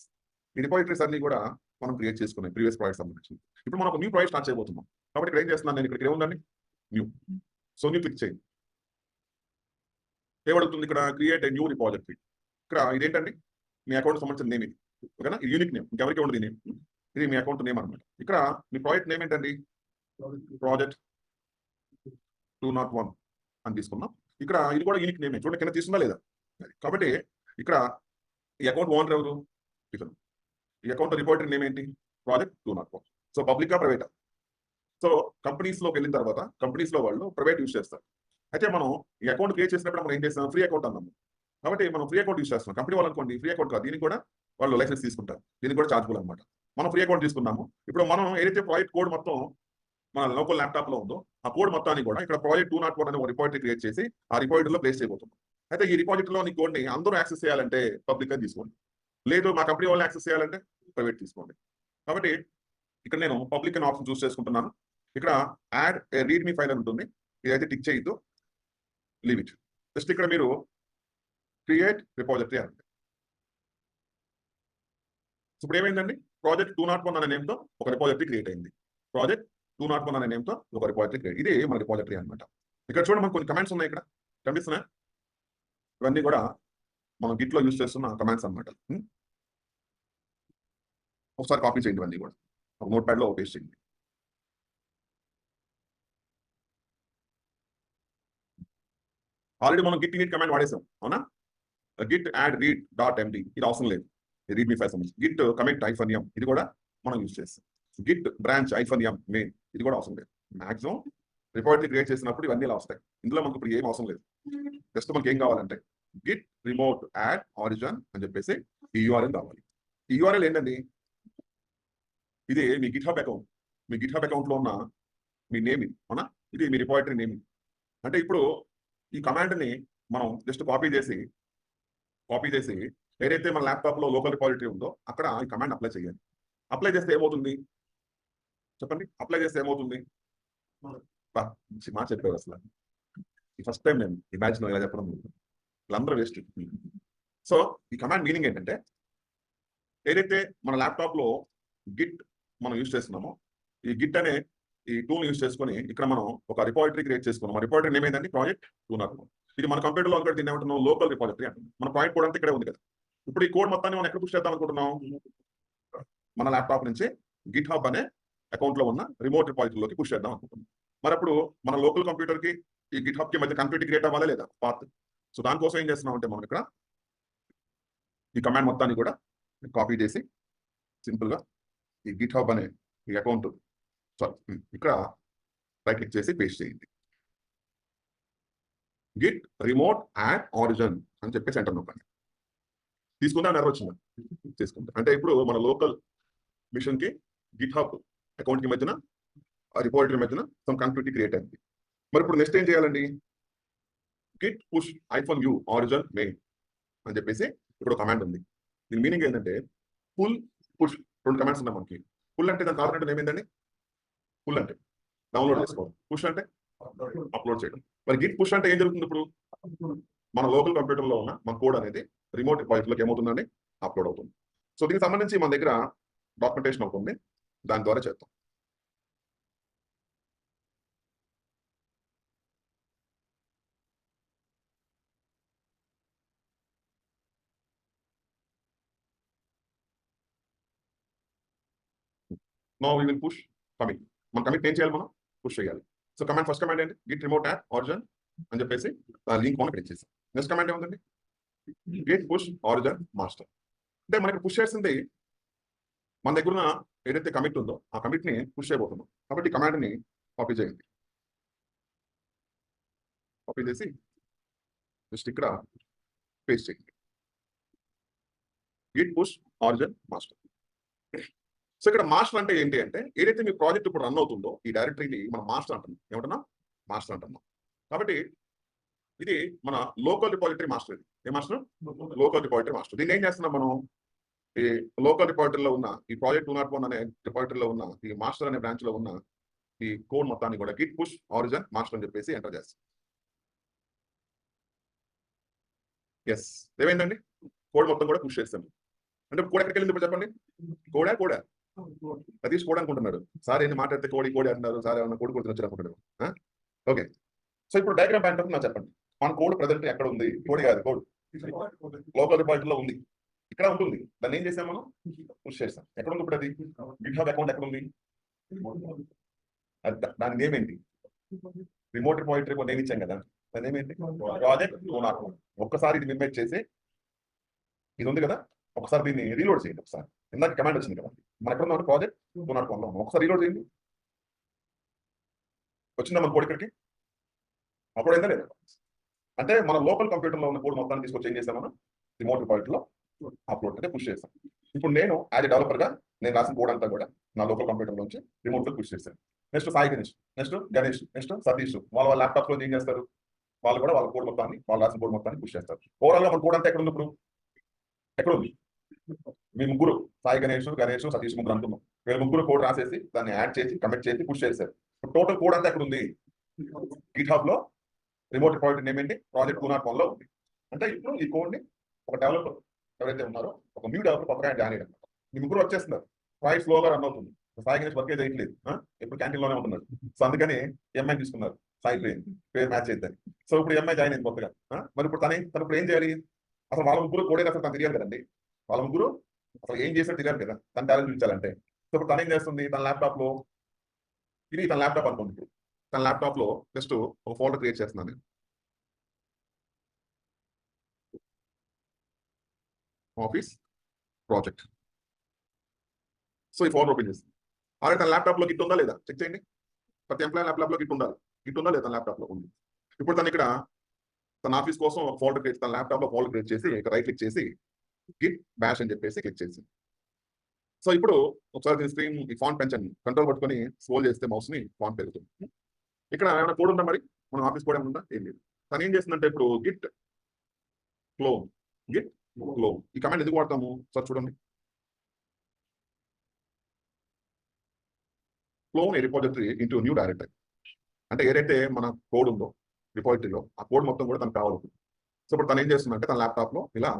ఈ రిపాజిటరీస్ అన్ని కూడా మనం క్రియేట్ చేసుకున్నాం ప్రీవియస్ ప్రాజెక్ట్ సంబంధించి. ఇప్పుడు మనం ఒక న్యూ ప్రాజెక్ట్ స్టార్ట్ చేయబోతున్నాం. కాబట్టి ఇక్కడ ఏం చేస్తున్నాను నేను? ఇక్కడ ఏముందండి? న్యూ. సో న్యూ క్లిక్ చేయండి. ఏమడుగుతుంది ఇక్కడ? Create a new repository. ఇక్కడ ఇదేంటండి? మీ అకౌంట్ సంబంధించిన నేమ్ ఇది. ఓకేనా? ఇది యూనిక్ నేమ్, ఇంకెవరికి ఉండదు ఈ నేమ్. ఇది మీ అకౌంట్ నేమ్ అనమాట. ఇక్కడ మీ ప్రాజెక్ట్ నేమ్ ఏంటండి? ప్రాజెక్ట్ 201 అని తీసుకున్నాం. ఇక్కడ ఇది కూడా యూనిక్ నేమే. చూడండి కింద తీసుకుందా లేదా? కాబట్టి ఇక్కడ ఈ అకౌంట్ ఓనర్ ఎవరు? ఇతను. ఈ అకౌంట్ రిపోర్టరీ నేమ్ ఏంటి? ప్రాజెక్ట్ 201. సో పబ్లికా ప్రైవేటా? సో కంపెనీస్ లోకి వెళ్ళిన తర్వాత కంపెనీస్ లో వాళ్ళు ప్రైవేట్ యూస్ చేస్తారు. అయితే మనం ఈ అకౌంట్ క్రియేట్ చేసినప్పుడు మనం ఏం చేస్తాం? ఫ్రీ అకౌంట్ అన్నాము. కాబట్టి మనం ఫ్రీ అకౌంట్ యూస్ చేస్తున్నాం. కంపెనీ వాళ్ళు అనుకోండి ఫ్రీ అకౌంట్ కాదు, దీనికి కూడా వాళ్ళు లైసెన్స్ తీసుకుంటారు, దీనికి కూడా చార్జబుల్ అనమాట. మనం ఫ్రీ అకౌంట్ తీసుకున్నాము. ఇప్పుడు మనం ఏదైతే ప్రాజెక్ట్ కోడ్ మొత్తం మన లోకల్ ల్యాప్టాప్ లో ఉందో ఆ కోడ్ మొత్తాన్ని కూడా ఇక్కడ ప్రాజెక్ట్ 201 అనే ఒక రిపాజిటరీ క్రియేట్ చేసి ఆ రిపాజిటరీలో ప్లేస్ చేయబోతున్నాం. అయితే ఈ రిపాజిటరీలోని కోడ్ ని అందరూ యాక్సెస్ చేయాలంటే పబ్లిక్ అని తీసుకోండి, లేదు మా కంపెనీ వాళ్ళు యాక్సెస్ చేయాలంటే ప్రైవేట్ తీసుకోండి. కాబట్టి ఇక్కడ నేను పబ్లిక్ అనే ఆప్షన్ చూస్ చేసుకుంటున్నాను. ఇక్కడ యాడ్ రీడ్ మీ ఫైల్ అని ఉంటుంది, ఇదైతే టిక్ చేయొద్దు, లీవ్ ఇట్. జస్ట్ ఇక్కడ మీరు క్రియేట్ రిపాజిటరీ అంటే ఇప్పుడు ఏమైందండి? ప్రాజెక్ట్ 201 అనే నేమ్తో ఒక రిపాజిటరీ క్రియేట్ అయింది. ప్రాజెక్ట్ 201 అనే నేమ్తో ఒక రిపాజిటరీ క్రియేట్. ఇదే మన రిపాజిటరీ అనమాట. ఇక్కడ చూడండి మనకు కొన్ని కమాండ్స్ ఉన్నాయి, ఇక్కడ కనిపిస్తున్నాయి. ఇవన్నీ కూడా మనం గిట్ లో యూస్ చేస్తున్న కమాండ్స్ అనమాట. ఒకసారి కాపీ చేయండి, ఇవన్నీ కూడా ఒక నోట్ ప్యాడ్ లో పేస్ట్ చేయండి. ఆల్రెడీ మనం గిట్ ఇనిట్ కమాండ్ వాడేసాం, అవునా? గిట్ యాడ్ రీడ్ డాట్ ఎండి ఇది అవసరం లేదు, రీడ్ మీ ఫైల్ సంబంధించి. గిట్ కమిట్ -m ఇది కూడా మనం యూజ్ చేస్తాం. గిట్ బ్రాంచ్ -m మెయిన్ ఇది కూడా అవసరం లేదు. మాక్సిమం రిపాజిటరీ క్రియేట్ చేసినప్పుడు ఇవన్నీ ఇలా వస్తాయి. ఇందులో మనకు ఇప్పుడు ఏం అవసరం లేదు. జస్ట్ మనకి ఏం కావాలంటే గిట్ రిమోట్ యాడ్ ఆరిజిన్ అని చెప్పేసి ఈ యూఆర్ఎల్ కావాలి. ఈ యూఆర్ఎల్ ఏంటండి? ఇది మీ గిట్ హబ్ అకౌంట్. మీ గిట్ హబ్ అకౌంట్ లో ఉన్న మీ నేమ్ ఇది, అవునా? ఇది మీ రిపాజిటరీ నేమ్. అంటే ఇప్పుడు ఈ కమాండ్ ని మనం జస్ట్ కాపీ చేసి ఏదైతే మన ల్యాప్టాప్ లో లోకల్ రిపాజిటరీ ఉందో అక్కడ ఈ కమాండ్ అప్లై చేయాలి. అప్లై చేస్తే ఏమవుతుంది చెప్పండి? అప్లై చేస్తే ఏమవుతుంది? మా చెప్పారు అసలు ఫస్ట్ టైం నేను ఇమాజిన్ ఇలా చెప్పడం, వీళ్ళందరూ వేస్ట్. సో ఈ కమాండ్ మీనింగ్ ఏంటంటే, ఏదైతే మన ల్యాప్టాప్ లో గిట్ మనం యూజ్ చేస్తున్నామో ఈ గిట్ అనే ఈ టూల్ యూజ్ చేసుకొని ఇక్కడ మనం ఒక రిపాజిటరీ క్రియేట్ చేసుకున్నాం. మన రిపాజిటరీ నేమ్ ఏంటంటే ప్రాజెక్ట్ 201. ఇది మన కంప్యూటర్ లో ఇక్కడ దీన్ని ఏమంటున్నాం? లోకల్ రిపాజిటరీ అంటున్నాం. మన ప్రాజెక్ట్ కోడ్ అంతా ఇక్కడే ఉంది కదా. ఇప్పుడు ఈ కోడ్ మొత్తాన్ని మనం ఎక్కడ పుష్ చేద్దాం అనుకుంటున్నాం? మన ల్యాప్టాప్ నుంచి గిట్ హబ్ అనే అకౌంట్లో ఉన్న రిమోట్ రిపాజిటరీలోకి పుష్ చేద్దాం అనుకుంటున్నాం. మరి అప్పుడు మన లోకల్ కంప్యూటర్కి ఈ గిట్ హబ్కి మధ్య కనెక్టివిటీ క్రియేట్ అవ్వాలా లేదా పాత్. సో దానికోసం ఏం చేస్తున్నాం అంటే మనం ఇక్కడ ఈ కమాండ్ మొత్తాన్ని కూడా కాపీ చేసి సింపుల్గా ఈ గిట్ హబ్ అనే ఈ అకౌంట్ సారీ ఇక్కడ రైట్ క్లిక్ చేసి పేస్ట్ చేయండి. గిట్ రిమోట్ యాడ్ ఆరిజిన్ అని చెప్పేసి ఎంటర్ నొక్కండి. తీసుకుంటే ఎర్రర్ వచ్చింది తీసుకుంటే అంటే ఇప్పుడు మన లోకల్ మిషన్కి గిట్ హబ్ అకౌంట్కి మధ్యన రిపోజిటరీ మధ్యన సమ్ కనెక్టివిటీ క్రియేట్ అయింది. మరి ఇప్పుడు నెక్స్ట్ ఏం చేయాలండి, Git push -u origin main అని చెప్పేసి ఇక్కడ కమాండ్ ఉంది. దీని మీనింగ్ ఏంటంటే పుల్ పుష్ రెండు కమాండ్స్ ఉన్నాయి మనకి. పుల్ అంటే దాని కారణం ఏమైందండి, పుల్ అంటే డౌన్లోడ్ చేసుకోవడం, పుష్ అంటే అప్లోడ్ చేయడం. మరి గిట్ పుష్ అంటే ఏం జరుగుతుంది, ఇప్పుడు మన లోకల్ కంప్యూటర్లో ఉన్న మన కోడ్ అనేది రిమోట్ రిపాజిటరీలోకి ఏమవుతుందండి, అప్లోడ్ అవుతుంది. సో దీనికి సంబంధించి మన దగ్గర డాక్యుమెంటేషన్ అవుతుంది, దాని ద్వారా చేద్దాం. Now we will push commit. మన కమిట్ ఏం చేయాలి, మనం పుష్ చేయాలి. సో కమాండ్ ఫస్ట్ కమాండ్ ఏంటి, గిట్ రిమోట్ యాడ్ ఆరిజిన్ అని చెప్పేసి లింక్ మనం క్రియేట్ చేసాం. నెక్స్ట్ కమాండ్ ఏముందండి, గిట్ పుష్ ఆరిజిన్ మాస్టర్. అంటే మనకి పుష్ చేస్తుంది మన దగ్గర ఉన్న ఏదైతే కమిట్ ఉందో ఆ కమిట్ ని పుష్ చేయబోతున్నాం. కాబట్టి కమాండ్ ని కాపీ చేయండి, కాపీ చేసి జస్ట్ ఇక్కడ పేస్ట్ చేయండి, Git push origin master. So ఇక్కడ మాస్టర్ అంటే ఏంటి అంటే ఏదైతే మీ ప్రాజెక్ట్ ఇప్పుడు రన్ అవుతుందో ఈ డైరెక్టరీని మనం మాస్టర్ అంటున్నాం. ఏమంటున్నాం, మాస్టర్ అంటున్నాం. కాబట్టి ఇది మన లోకల్ రిపాజిటరీ మాస్టర్. ఇది ఏ మాస్టర్, లోకల్ రిపాజిటరీ మాస్టర్. దీన్ని ఏం చేస్తున్నాం మనం, ఈ లోకల్ రిపాజిటరీలో ఉన్న ఈ ప్రాజెక్ట్ 201 అనే రిపాజిటరీలో ఉన్న ఈ మాస్టర్ అనే బ్రాంచ్ లో ఉన్న ఈ కోడ్ మొత్తాన్ని కూడా గిట్ పుష్ ఆరిజిన్ మాస్టర్ అని చెప్పేసి ఎంటర్ చేస్తాం. ఎస్, ఏమైందండి, కోడ్ మొత్తం కూడా పుష్ చేస్తాం. అంటే కోడ్ ఎక్కడికి వెళ్ళింది ఇప్పుడు చెప్పండి, కోడా సతీష్ కోడ్ అనుకుంటున్నాడు. సార్ ఏంటి మాట్లాడితే కోడి అంటున్నారు, సార్ ఏమన్నా కోడి వచ్చారు అనుకుంటున్నారు. ఓకే, సో ఇప్పుడు డయాగ్రామ్ ప్యాంట్ నాకు చెప్పండి, మన కోడ్ ప్రజెంట్ ఎక్కడ ఉంది, కోడి కాదు, కోడ్ లోకల్ రిపాజిటరీలో ఉంది, ఇక్కడ ఉంటుంది. దాన్ని ఏం చేసాం మనం, పుష్ చేస్తాం. ఎక్కడ ఉంది ఇప్పుడు అది, గిట్ హబ్ అకౌంట్ ఎక్కడ ఉంది, దాని నేమ్ ఏంటి, రిమోట్ రిపాజిటరీ నేమ్ ఇచ్చాం కదా, దాని నేమ్ ఏంటి, ప్రాజెక్ట్ 201. ఒక్కసారి ఇది మినిమైజ్ చేసి ఇది ఉంది కదా, ఒకసారి దీన్ని రీలోడ్ చేయండి. ఒకసారి ఇందాక కమాండ్ వచ్చింది కదా, మన ఎక్కడ ఉన్న ప్రాజెక్ట్ 201 ఒకసారి రీలోడ్ చేయండి. వచ్చిందా మన కోడ్ ఇక్కడికి, అప్పుడు అయిందా లేదా. అంటే మన లోకల్ కంప్యూటర్లో ఉన్న కోడ్ మొత్తాన్ని తీసుకొచ్చి ఏం చేస్తాం, మనం రిమోట్ రిపాజిటరీలో అప్లోడ్ అంటే పుష్ చేస్తాం. ఇప్పుడు నేను యాజ్ ఎ డెవలపర్ గా నేను రాసిన కోడ్ అంతా కూడా నా లోకల్ కంప్యూటర్ నుంచి రిమోట్ లో పుష్ చేస్తాను. Next Sai Ganesh, next Ganesh, next Satish వాళ్ళ ల్యాప్టాప్ లో ఏం చేస్తారు, వాళ్ళు కూడా వాళ్ళ కోడ్ మొత్తాన్ని, వాళ్ళు రాసిన కోడ్ మొత్తాన్ని పుష్ చేస్తారు. ఓవరాల్ గా మన కోడ్ అంతా ఎక్కడ ఉంది, ఇప్పుడు ఎక్కడ ఉంది, మీ ముగ్గురు సాయి గణేష్ సతీష్ ముగ్గురు అనుకున్నాం. వీళ్ళ ముగ్గురు కోడ్ రాసేసి దాన్ని యాడ్ చేసి కమిట్ చేసి పుష్ చేశారు. టోటల్ కోడ్ అంతా ఎక్కడ ఉంది, గిట్ హబ్ లో రిమోట్ రిపాజిటరీ నేమ్ ఏంటి, ప్రాజెక్ట్ 201 లో ఉంది. అంటే ఇప్పుడు ఈ కోడ్ ని ఒక డెవలపర్ ఎవరైతే ఉన్నారో ఒక న్యూ డెవలపర్ కొత్తగా జాయిన్ అయ్యారు. మీ ముగ్గురు వచ్చేస్తున్నారు, ఫైల్ స్లోగా రన్ అవుతుంది. సాయి గణేష్ వర్క్ చేయట్లేదు, ఇప్పుడు క్యాంటీన్ లోనే ఉంటున్నారు. సో అందుకని ఎంఐ తీసుకున్నారు, సాయి పేరు మ్యాచ్ చేద్దాం. సో ఇప్పుడు ఎంఐ జాయిన్ అయింది కొత్తగా. మరి ఇప్పుడు తను ఇప్పుడు ఏం చేయాలి, అసలు వాళ్ళ ముగ్గురు కోడ్ అసలు తను తెలియాలి కదండి, వాళ్ళ ముగ్గురు అసలు ఏం చేసినా తెలియాలి కదా, తన టాలెంట్ చూపించాలంటే. సో ఇప్పుడు తను ఏం చేస్తుంది, తన ల్యాప్టాప్ లో, ఇది తన ల్యాప్టాప్ అనుకోండి, ఇప్పుడు తన ల్యాప్టాప్ లో జస్ట్ ఒక ఫోల్డర్ క్రియేట్ చేస్తున్నాను, ఆఫీస్ ప్రాజెక్ట్. సో ఈ ఫోల్డర్ ఓపెన్ చేస్తుంది. అలాగే తన ల్యాప్టాప్ లో గిట్ ఉందా లేదా చెక్ చేయండి. ప్రతి ఎంప్లాయీ ల్యాప్టాప్ లో గిట్ ఉండాలి, గిట్ ఉందా లేదా తన ల్యాప్టాప్ లో ఉంది. ఇప్పుడు తను ఇక్కడ తన ఆఫీస్ కోసం ఒక ఫోల్డర్ క్రియేట్, తన ల్యాప్టాప్ లో ఫోల్డర్ క్రియేట్ చేసి ఇక్కడ రైట్ క్లిక్ చేసి గిట్ బ్యాష్ అని చెప్పేసి క్లిక్ చేసి, సో ఇప్పుడు ఒకసారి స్క్రీన్ ఈ ఫాంట్ పెంచండి, కంట్రోల్ పట్టుకొని స్క్రోల్ చేస్తే మౌస్ ని ఫాంట్ పెరుగుతుంది. ఇక్కడ ఏమైనా కోడ్ ఉందా, మరి మనం ఆఫీస్ కోడ్ ఏమైనా ఉందా, ఏం లేదు. తను ఏం చేస్తుందంటే ఇప్పుడు గిట్ క్లోన్, గిట్ క్లోన్ ఈ కమాండ్ ఎందుకు వాడతాము సార్ చూడండి, క్లోన్ ఏ రిపాజిటరీ ఇంటూ న్యూ డైరెక్టరీ. అంటే ఏదైతే మన కోడ్ ఉందో రిపాజిటరీలో ఆ కోడ్ మొత్తం కూడా తనకు కావాలి. సో ఇప్పుడు తను ఏం చేస్తుందంటే తన ల్యాప్టాప్ లో ఇలా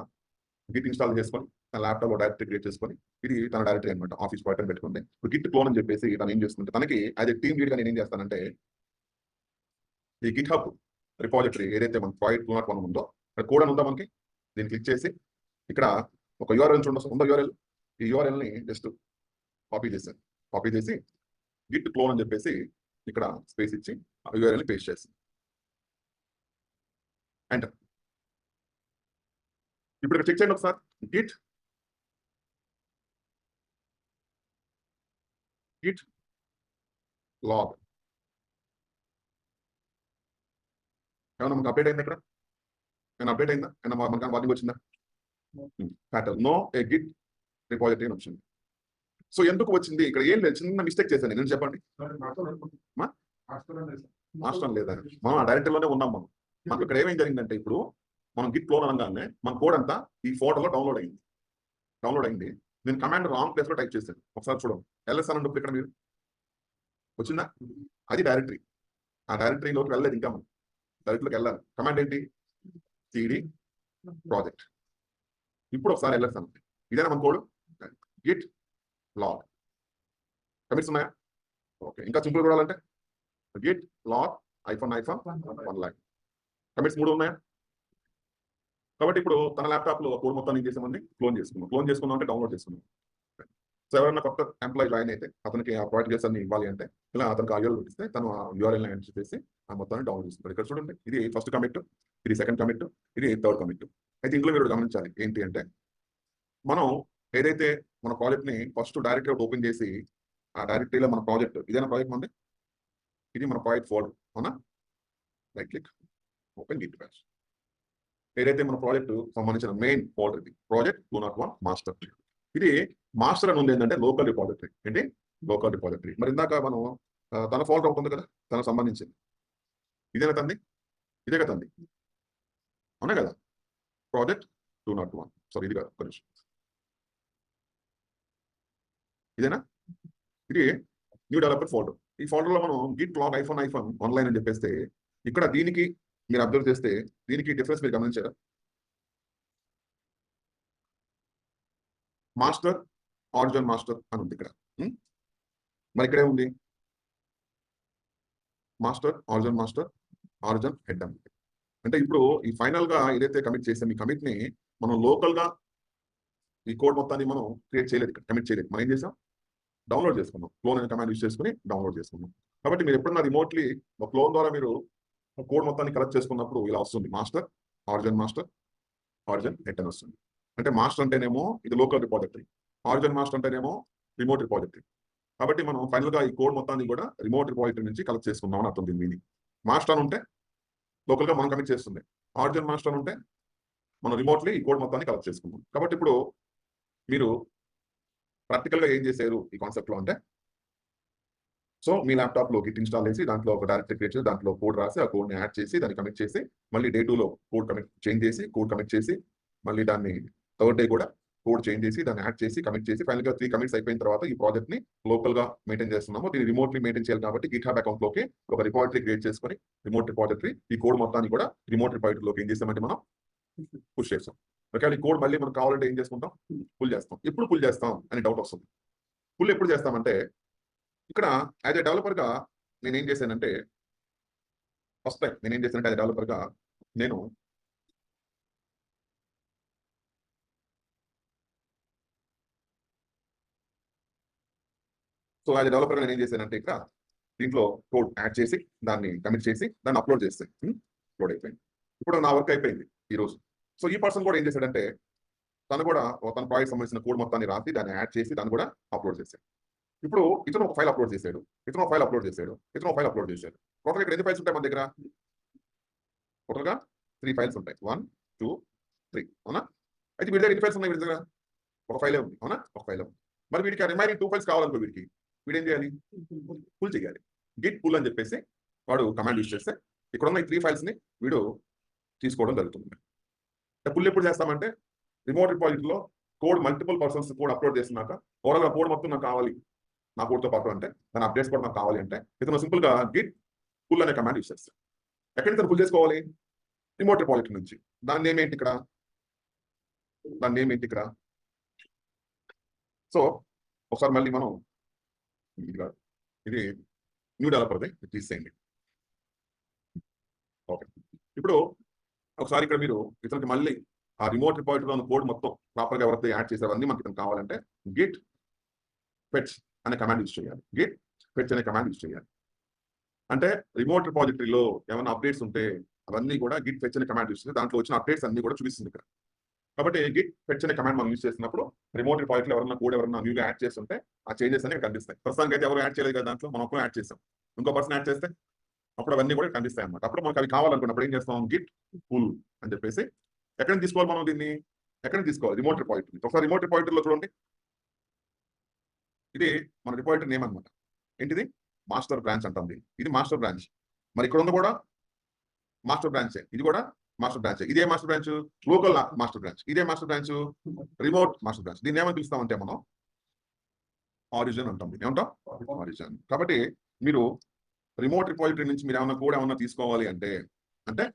గిట్ ఇన్స్టాల్ చేసుకొని తన ల్యాప్టాప్ లో డైరెక్టరీ క్రియేట్ చేసుకొని, ఇది తన డైరెక్టరీ అనమాట, ఆఫీస్ పాయింట్ పెట్టుకుంటే ఇప్పుడు గిట్ క్లోన్ అని చెప్పేసి తను ఏం చేస్తుంటే, తనకి యాజ్ ఎ టీమ్ లీడ్ గా నేను ఏం చేస్తానంటే ఈ గిట్ హబ్ రిపాజిటరీ ఏదైతే మన ప్రాజెక్ట్ 201 ఉందో అక్కడ కోడ్ అని ఉందా మనకి, దీన్ని క్లిక్ చేసి ఇక్కడ ఒక యూఆర్ఎల్ చూడండి ఉందా యూఆర్ఎల్, ఈ యూఆర్ఎల్ ని జస్ట్ కాపీ చేశాను. కాపీ చేసి గిట్ క్లోన్ అని చెప్పేసి ఇక్కడ స్పేస్ ఇచ్చి యూఆర్ఎల్ని పేస్ట్ చేస్తాం. ఎంటర్. ఇప్పుడు ఇక్కడ చెక్ చేయండి ఒకసారి. గిట్ లాగ్ ఏమన్నా మనకు అప్డేట్ అయిందా? ఇక్కడ ఏమైనా అప్డేట్ అయిందా? ఏమన్నా మనకు వార్నింగ్ వచ్చిందా? ప్యాటర్న్ నో ఏ గిట్ రిపాజిటరీ అని వచ్చింది. సో ఎందుకు వచ్చింది? ఇక్కడ ఏం లేదు, చిన్న మిస్టేక్ చేశాను నేను. చెప్పండి. మాస్టర్ లేదా? మనం ఆ డైరెక్టరీలోనే ఉన్నాం. మనకు ఇక్కడ ఏమేం జరిగిందంటే, ఇప్పుడు మనం గిట్ క్లోన్ అనగానే మన కోడ్ అంతా ఈ ఫోటోలో డౌన్లోడ్ అయింది. నేను కమాండ్ రాంగ్ ప్లేస్ లో టైప్ చేశాను. ఒకసారి చూడండి. ఎల్ఎస్ అని ఉంటుంది ఇక్కడ, మీరు వచ్చిందా? అది డైరెక్టరీ. ఆ డైరెక్టరీలోకి వెళ్ళలేదు ఇంకా. మనం డైరెక్టరీలోకి వెళ్ళాలి. కమాండ్ ఏంటి? CD project. ఇప్పుడు ఒకసారి ఎల్ఎస్ అని. ఇదేనా మన కోడ్? Git log. కమిట్స్ ఉన్నాయా? ఓకే. ఇంకా సింపుల్ చూడాలంటే git log hyphen 1 log commits 3 ఉన్నాయా? కాబట్టి ఇప్పుడు తన ల్యాప్టాప్ లో కోడ్ మొత్తం ఏం చేసామండి? క్లోన్ చేసుకున్నాం అంటే డౌన్లోడ్ చేసుకున్నాం. సో ఎవరైనా కొత్త ఎంప్లాయీ జాయిన్ అయితే అతనికి ఆ ప్రాజెక్ట్స్ అన్ని ఇవ్వాలి అంటే ఇలా అతనికి ఆర్యూఎల్ ఇస్తే తను ఆ యూఆర్ఎల్ ఎంటర్ చేసి ఆ మొత్తాన్ని డౌన్లోడ్ చేసుకుంటాడు. ఇక్కడ చూడండి, ఇది ఫస్ట్ కమిట్, ఇది సెకండ్ కమిట్, ఇది థర్డ్ కమిట్. అయితే ఇందులో మీరు గమనించాలి ఏంటి అంటే, మనం ఏదైతే మన ప్రాజెక్ట్ ని ఫస్ట్ డైరెక్టరీ ఓపెన్ చేసి ఆ డైరెక్టరీలో మన ప్రాజెక్ట్, ఇదేనా ప్రాజెక్ట్ ఉంది, ఇది మన ప్రాజెక్ట్ ఫోల్డర్, అవునా? Right click, open Git bash. ఏదైతే మన ప్రాజెక్ట్ సంబంధించిన మెయిన్ ఫోల్డర్, ఇది ప్రాజెక్ట్ 201 మాస్టర్. ఇది మాస్టర్ అని ఉంది ఏంటంటే లోకల్ రిపాజిటరీ. ఏంటి? Local repository. మరి ఇందాక మనం తన ఫోల్డర్ ఉంటుంది కదా, తనకు సంబంధించింది, ఇదేనా తంది? ఇదే కదా తంది, అవునా కదా? ప్రాజెక్ట్ 201. సారీ, ఇది కాదు, ఒక నిమిషం. ఇదేనా? ఇది న్యూ డెవలపర్ ఫోల్డర్. ఈ ఫోల్డర్ లో మనం గిట్ లాగ్ ఐఫోన్ 1 లైన్ అని చెప్పేస్తే, ఇక్కడ దీనికి మీరు అబ్జర్వ్ చేస్తే దీనికి డిఫరెన్స్ మీరు గమనించారా? మాస్టర్ ఆరిజిన్ మాస్టర్ అని ఉంది ఇక్కడ. మరి ఇక్కడే ఉంది మాస్టర్ ఆరిజిన్ హెడ్ అని. అంటే ఇప్పుడు ఈ ఫైనల్ గా ఏదైతే కమిట్ చేసాం, ఈ కమిట్ ని మనం లోకల్ గా ఈ కోడ్ మొత్తాన్ని మనం క్రియేట్ చేయలేదు, ఇక్కడ కమిట్ చేయలేదు. మనం ఏం చేసాం? డౌన్లోడ్ చేసుకున్నాం. క్లోన్ అనే కమాండ్ యూజ్ చేసుకుని డౌన్లోడ్ చేసుకున్నాం. కాబట్టి మీరు ఎప్పుడన్నా రిమోట్లీ ఒక క్లోన్ ద్వారా మీరు కోడ్ మొత్తాన్ని కలెక్ట్ చేసుకున్నప్పుడు ఇలా వస్తుంది, మాస్టర్ ఆరిజిన్ హెడ్ అని వస్తుంది. అంటే మాస్టర్ అంటేనేమో ఇది లోకల్ రిపాజిటరీ, ఆరిజిన్ మాస్టర్ అంటేనేమో రిమోట్ రిపాజిటరీ. కాబట్టి మనం ఫైనల్ గా ఈ కోడ్ మొత్తాన్ని కూడా రిమోట్ రిపాజిటరీ నుంచి కలెక్ట్ చేసుకున్నాం అని అర్థం. దీని మాస్టర్ ఉంటే లోకల్ గా మనం కమిట్ చేస్తుంది, ఆరిజిన్ మాస్టర్ ఉంటే మనం రిమోట్లీ ఈ కోడ్ మొత్తాన్ని కలెక్ట్ చేసుకున్నాం. కాబట్టి ఇప్పుడు మీరు ప్రాక్టికల్ గా ఏం చేశారు ఈ కాన్సెప్ట్ లో అంటే, సో మీ ల్యాప్టాప్ లో గిట్ ఇన్స్టాల్ చేసి దాంట్లో ఒక డైరెక్టరీ క్రియేట్ చేసి దాంట్లో కోడ్ రాసి ఆ కోడ్ ని యాడ్ చేసి దాన్ని కమిట్ చేసి మళ్ళీ డే 2 లో కోడ్ చేంజ్ చేసి కోడ్ కమిట్ చేసి మళ్ళీ దాన్ని థర్డ్ డే కూడా కోడ్ చేంజ్ చేసి దాన్ని యాడ్ చేసి కమిట్ చేసి ఫైనల్ గా 3 కమిట్స్ అయిపోయిన తర్వాత ఈ ప్రాజెక్ట్ ని లోకల్ గా మెయింటైన్ చేస్తున్నాము. దీన్ని రిమోట్లీ మెయింటైన్ చేయాలి కాబట్టి గిట్ హబ్ అకౌంట్ లోకి ఒక రిపాజిటరీ క్రియేట్ చేసుకొని రిమోట్ రిపాజిటరీ ఈ కోడ్ మొత్తాన్ని కూడా రిమోట్ రిపాజిటరీలోకి ఏం చేస్తామంటే మనం పుష్ చేస్తాం. ఒకవేళ ఈ కోడ్ మళ్ళీ మనకు కావాలంటే ఏం చేసుకుంటాం? పుల్ చేస్తాం. ఎప్పుడు పుల్ చేస్తాం అని డౌట్ వస్తుంది. పుల్ ఎప్పుడు చేస్తామంటే, ఇక్కడ యాజ్ ఎ డెవలపర్ గా నేనేం చేశానంటే, ఫస్ట్ టైం నేనేం చేశానంటే యాజ్ ఎ డెవలపర్ గా నేను సో యాజ్ ఎ డెవలపర్ గా నేను ఏం చేశానంటే, ఇక్కడ దీంట్లో కోడ్ యాడ్ చేసి దాన్ని కమిట్ చేసి దాన్ని అప్లోడ్ చేస్తాను. అప్లోడ్ అయిపోయింది. ఇప్పుడు నా వర్క్ అయిపోయింది ఈ రోజు. సో ఈ పర్సన్ కూడా ఏం చేశాడంటే, తను కూడా తన ప్రాజెక్ట్ సంబంధించిన కోడ్ మొత్తాన్ని రాసి దాన్ని యాడ్ చేసి దాన్ని కూడా అప్లోడ్ చేశాడు. ఇప్పుడు ఇతను ఒక ఫైల్ అప్లోడ్ చేశాడు, ఇతను ఒక ఫైల్ అప్లోడ్ చేశాడు, ఇతను ఒక ఫైల్ అప్లోడ్ చేశాడు. టోటల్ ఇక్కడ ఎన్ని ఫైల్స్ ఉంటాయి మన దగ్గర? టోటల్ గా 3 ఫైల్స్ ఉంటాయి. 1, 2, 3, అవునా? అయితే వీడి దగ్గర ఎన్ని ఫైల్స్ ఉన్నాయి? వీడి దగ్గర ఒక ఫైలే ఉంది, అవునా? ఒక ఫైల్ ఉంది. మరి వీడికి రిమైనింగ్ 2 ఫైల్స్ కావాలనుకో, వీడేం చేయాలి? పుల్ చేయాలి. గిట్ పుల్ అని చెప్పేసి వాడు కమాండ్ యూజ్ చేస్తే ఇక్కడ ఉన్న ఈ 3 ఫైల్స్ ని వీడు తీసుకోవడం జరుగుతుంది. పుల్ ఎప్పుడు చేస్తామంటే, రిమోట్ రిపాజిటరీలో code multiple persons code upload చేసినాక ఓవరాల్ కోడ్ మొత్తం నాకు కావాలి, నా కోడ్తో పాటు అంటే దాని అప్డేట్స్ కూడా నాకు కావాలి అంటే ఇతను సింపుల్ గా గిట్ పుల్ అనే కమాండ్ యూజ్ చేస్తాడు. ఎక్కడి నుంచి పుల్ చేసుకోవాలి? రిమోట్ రిపాజిటరీ నుంచి. దాని నేమ్ ఏంటి ఇక్కడ? సో ఒకసారి మళ్ళీ మనం ఇది న్యూ డెవలపర్ది తీసేయండి. ఓకే. ఇప్పుడు ఒకసారి ఇక్కడ మీరు ఇతనికి మళ్ళీ ఆ రిమోట్ రిపాజిటరీలో ఉన్న కోడ్ మొత్తం ప్రాపర్ గా ఎవరైతే యాడ్ చేసేవన్నీ మనకి ఇతను కావాలంటే గిట్ ఫెచ్ అనే కమాండ్ యూజ్ చేయాలి. గిట్ ఫెచ్ అనే కమాండ్ యూజ్ చేయాలి. అంటే రిమోట్ రిపాజిటరీలో ఏమైనా అప్డేట్స్ ఉంటే అవన్నీ కూడా గిట్ ఫెచ్ అనే కమాండ్ యూజ్ చేస్తే దాంట్లో వచ్చిన అప్డేట్స్ అన్ని కూడా చూపిస్తుంది ఇక్కడ. కాబట్టి గిట్ ఫెచ్ అనే కమాండ్ మనం యూజ్ చేసినప్పుడు రిమోట్ రిపాజిటరీలో ఎవరైనా కోడ్ ఎవరైనా న్యూగా యాడ్ చేస్తుంటే ఆ చేంజెస్ అనేవి కనిపిస్తాయి. ప్రస్తుతానికి అయితే ఎవరు యాడ్ చేయలేదు కదా, దాంట్లో మనం ఒక్కరు యాడ్ చేస్తాం. ఇంకో పర్సన్ యాడ్ చేస్తే అప్పుడు అవన్నీ కూడా కనిపిస్తాయి అన్నమాట. అప్పుడు మనకు అవి కావాలనుకున్నప్పుడు ఏం చేస్తాం, గిట్ పుల్ అని చెప్పేసి ఎక్కడ తీసుకోవాలి మనం దీన్ని, ఎక్కడ తీసుకోవాలి, రిమోట్ రిపాజిటరీ. ఒకసారి రిమోట్ రిపాజిటరీలో చూడండి, ఇది మన రిపాజిటరీ నేమ్ అనమాట. ఏంటిది, మాస్టర్ బ్రాంచ్ అంటుంది. ఇది మాస్టర్ బ్రాంచ్. మరి ఇక్కడ ఉంది కూడా మాస్టర్ బ్రాంచే, ఇది కూడా మాస్టర్ బ్రాంచ్. ఇదే master branch local master branch, ఇదే master branch remote master branch. దీన్ని ఏమని పిలుస్తామంటే మనం ఆరిజిన్ అంటాం. దీన్ని ఏమంటాం, ఆరిజిన్. కాబట్టి మీరు రిమోట్ రిపాజిటరీ నుంచి మీరు ఏమైనా కోడ్ ఏమన్నా తీసుకోవాలి అంటే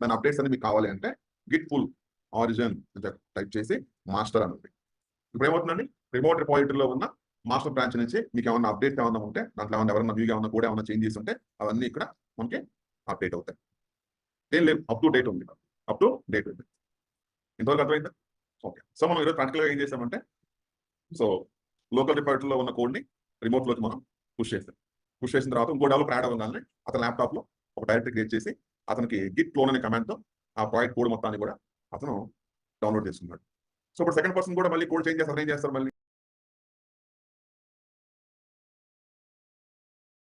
దాని అప్డేట్స్ అన్ని మీకు కావాలి అంటే గిట్ పుల్ ఆరిజిన్ అని టైప్ చేసి మాస్టర్ అనండి. ఇప్పుడు ఏమవుతుందండి, రిమోట్ రిపాజిటరీలో ఉన్న మాస్టర్ బ్రాంచ్ నుంచి మీకు ఏమన్నా అప్డేట్ ఏమన్నా ఉంటే, దాంట్లో ఎవరైనా వ్యూగా ఏమన్నా కోడ్ ఏమన్నా చేంజ్ చేసి ఉంటే అవన్నీ ఇక్కడ మనకి అప్డేట్ అవుతాయి. ఏం లేదు, అప్ టు డేట్ ఉంది, అప్ టు డేట్ ఉంది. ఇంతవరకు అర్థమైందా? ఓకే. సో మనం ఈరోజు ప్రాక్టికల్గా ఏం చేసామంటే, సో లోకల్ రిపాజిటరీలో ఉన్న కోడ్ని రిమోట్లోకి మనం పుష్ చేస్తాం. పుష్ చేసిన తర్వాత ఇంకో డెవలపర్ యాడ్ అవ్వగానే అతని ల్యాప్టాప్లో ఒక డైరెక్టరీ క్రియేట్ చేసి అతనికి గిట్ క్లోన్ అనే కమాండ్తో ఆ ప్రాజెక్ట్ కోడ్ మొత్తాన్ని కూడా అతను డౌన్లోడ్ చేసుకున్నాడు. సో ఇప్పుడు సెకండ్ పర్సన్ కూడా మళ్ళీ కోడ్ చేంజ్ చేస్తారు, ఏం చేస్తారు మళ్ళీ